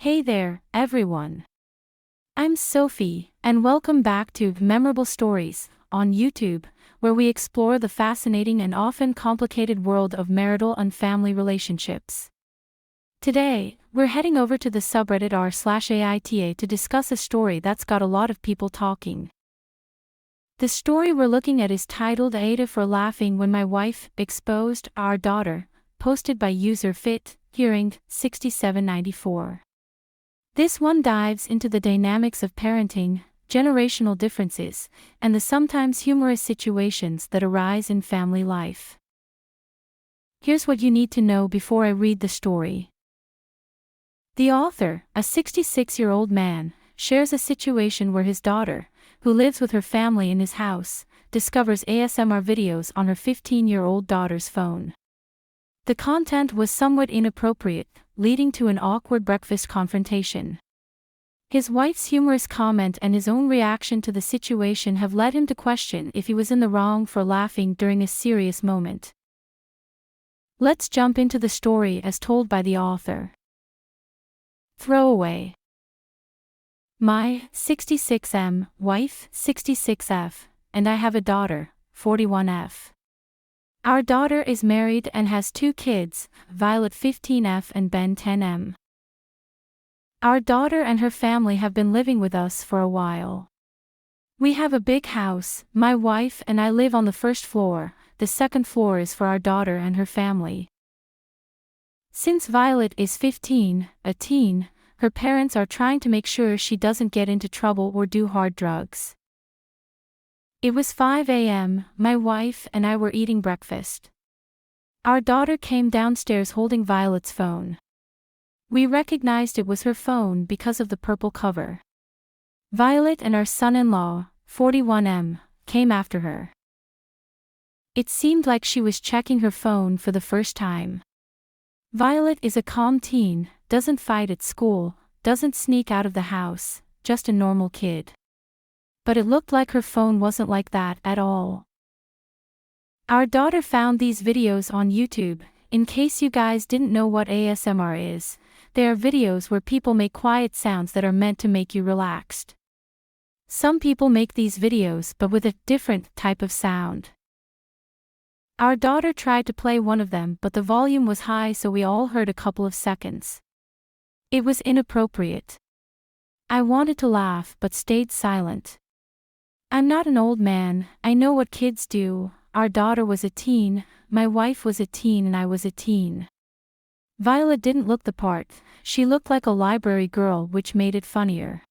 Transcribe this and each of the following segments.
Hey there, everyone. I'm Sophie, and welcome back to Memorable Stories on YouTube, where we explore the fascinating and often complicated world of marital and family relationships. Today, we're heading over to the subreddit r/AITA to discuss a story that's got a lot of people talking. The story we're looking at is titled AITA for Laughing When My Wife Exposed Our Daughter, posted by user FitHearing6794. This one dives into the dynamics of parenting, generational differences, and the sometimes humorous situations that arise in family life. Here's what you need to know before I read the story. The author, a 66-year-old man, shares a situation where his daughter, who lives with her family in his house, discovers ASMR videos on her 15-year-old daughter's phone. The content was somewhat inappropriate, leading to an awkward breakfast confrontation. His wife's humorous comment and his own reaction to the situation have led him to question if he was in the wrong for laughing during a serious moment. Let's jump into the story as told by the author. Throwaway. My 66M wife 66F, and I have a daughter 41F. Our daughter is married and has two kids, Violet 15F and Ben 10M. Our daughter and her family have been living with us for a while. We have a big house, my wife and I live on the first floor, the second floor is for our daughter and her family. Since Violet is 15, a teen, her parents are trying to make sure she doesn't get into trouble or do hard drugs. It was 5 a.m., my wife and I were eating breakfast. Our daughter came downstairs holding Violet's phone. We recognized it was her phone because of the purple cover. Violet and our son-in-law, 41M, came after her. It seemed like she was checking her phone for the first time. Violet is a calm teen, doesn't fight at school, doesn't sneak out of the house, just a normal kid. But it looked like her phone wasn't like that at all. Our daughter found these videos on YouTube. In case you guys didn't know what ASMR is, they are videos where people make quiet sounds that are meant to make you relaxed. Some people make these videos but with a different type of sound. Our daughter tried to play one of them but the volume was high so we all heard a couple of seconds. It was inappropriate. I wanted to laugh but stayed silent. I'm not an old man, I know what kids do. Our daughter was a teen, my wife was a teen and I was a teen. Violet didn't look the part, she looked like a library girl which made it funnier.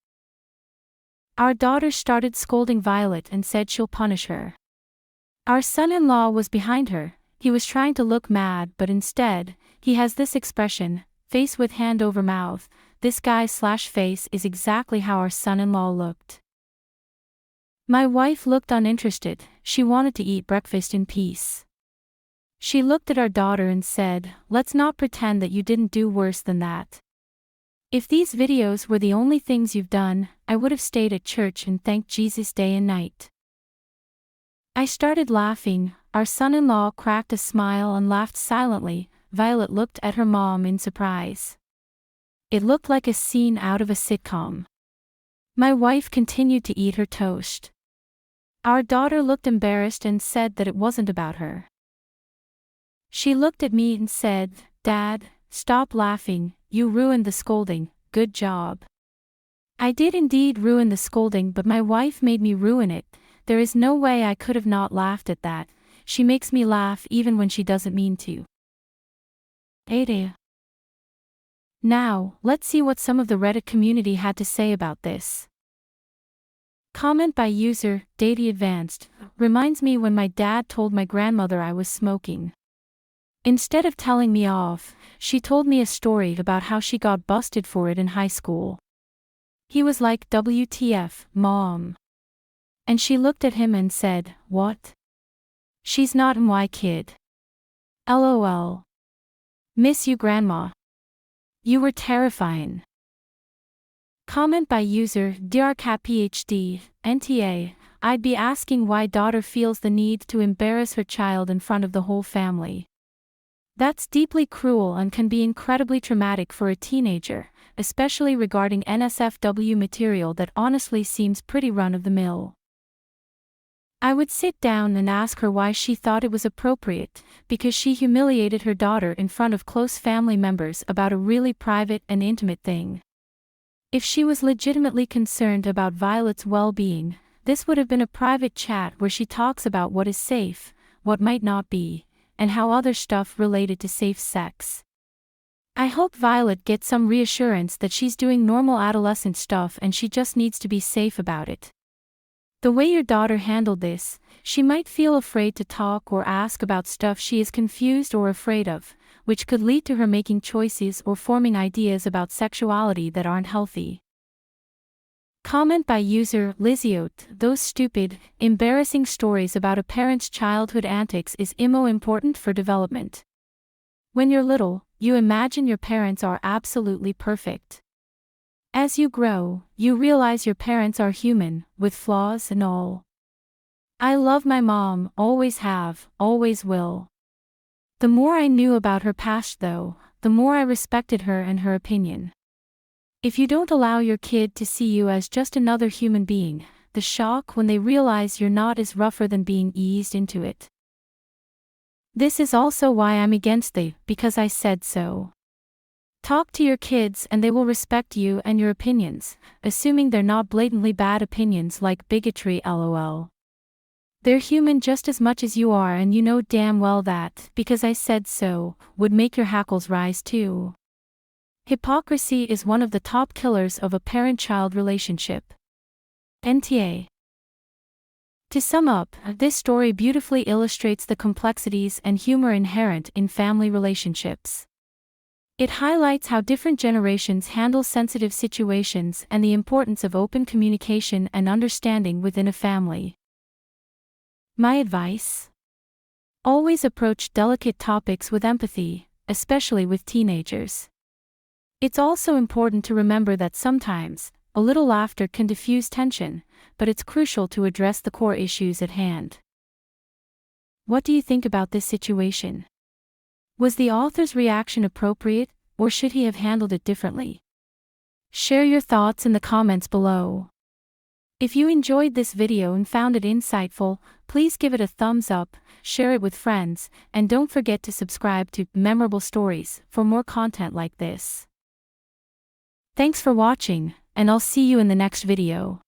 Our daughter started scolding Violet and said she'll punish her. Our son-in-law was behind her, he was trying to look mad but instead, he has this expression, face with hand over mouth. This guy/face is exactly how our son-in-law looked. My wife looked uninterested, she wanted to eat breakfast in peace. She looked at our daughter and said, "Let's not pretend that you didn't do worse than that. If these videos were the only things you've done, I would have stayed at church and thanked Jesus day and night." I started laughing, our son-in-law cracked a smile and laughed silently. Violet looked at her mom in surprise. It looked like a scene out of a sitcom. My wife continued to eat her toast. Our daughter looked embarrassed and said that it wasn't about her. She looked at me and said, "Dad, stop laughing, you ruined the scolding, good job." I did indeed ruin the scolding but my wife made me ruin it. There is no way I could have not laughed at that. She makes me laugh even when she doesn't mean to. AITA. Now, let's see what some of the Reddit community had to say about this. Comment by user, Daddy Advanced, reminds me when my dad told my grandmother I was smoking. Instead of telling me off, she told me a story about how she got busted for it in high school. He was like, "WTF, Mom?" And she looked at him and said, "What? She's not my kid. LOL. Miss you, Grandma. You were terrifying." Comment by user, DRCatPhD, NTA, I'd be asking why daughter feels the need to embarrass her child in front of the whole family. That's deeply cruel and can be incredibly traumatic for a teenager, especially regarding NSFW material that honestly seems pretty run-of-the-mill. I would sit down and ask her why she thought it was appropriate, because she humiliated her daughter in front of close family members about a really private and intimate thing. If she was legitimately concerned about Violet's well-being, this would have been a private chat where she talks about what is safe, what might not be, and how other stuff related to safe sex. I hope Violet gets some reassurance that she's doing normal adolescent stuff and she just needs to be safe about it. The way your daughter handled this, she might feel afraid to talk or ask about stuff she is confused or afraid of, which could lead to her making choices or forming ideas about sexuality that aren't healthy. Comment by user Liziote: those stupid, embarrassing stories about a parent's childhood antics is important for development. When you're little, you imagine your parents are absolutely perfect. As you grow, you realize your parents are human, with flaws and all. I love my mom, always have, always will. The more I knew about her past though, the more I respected her and her opinion. If you don't allow your kid to see you as just another human being, the shock when they realize you're not is rougher than being eased into it. This is also why I'm against the "because I said so." Talk to your kids and they will respect you and your opinions, assuming they're not blatantly bad opinions like bigotry lol. They're human just as much as you are, and you know damn well that "because I said so" would make your hackles rise too. Hypocrisy is one of the top killers of a parent-child relationship. NTA. To sum up, this story beautifully illustrates the complexities and humor inherent in family relationships. It highlights how different generations handle sensitive situations and the importance of open communication and understanding within a family. My advice? Always approach delicate topics with empathy, especially with teenagers. It's also important to remember that sometimes, a little laughter can diffuse tension, but it's crucial to address the core issues at hand. What do you think about this situation? Was the author's reaction appropriate, or should he have handled it differently? Share your thoughts in the comments below. If you enjoyed this video and found it insightful, please give it a thumbs up, share it with friends, and don't forget to subscribe to Memorable Stories for more content like this. Thanks for watching, and I'll see you in the next video.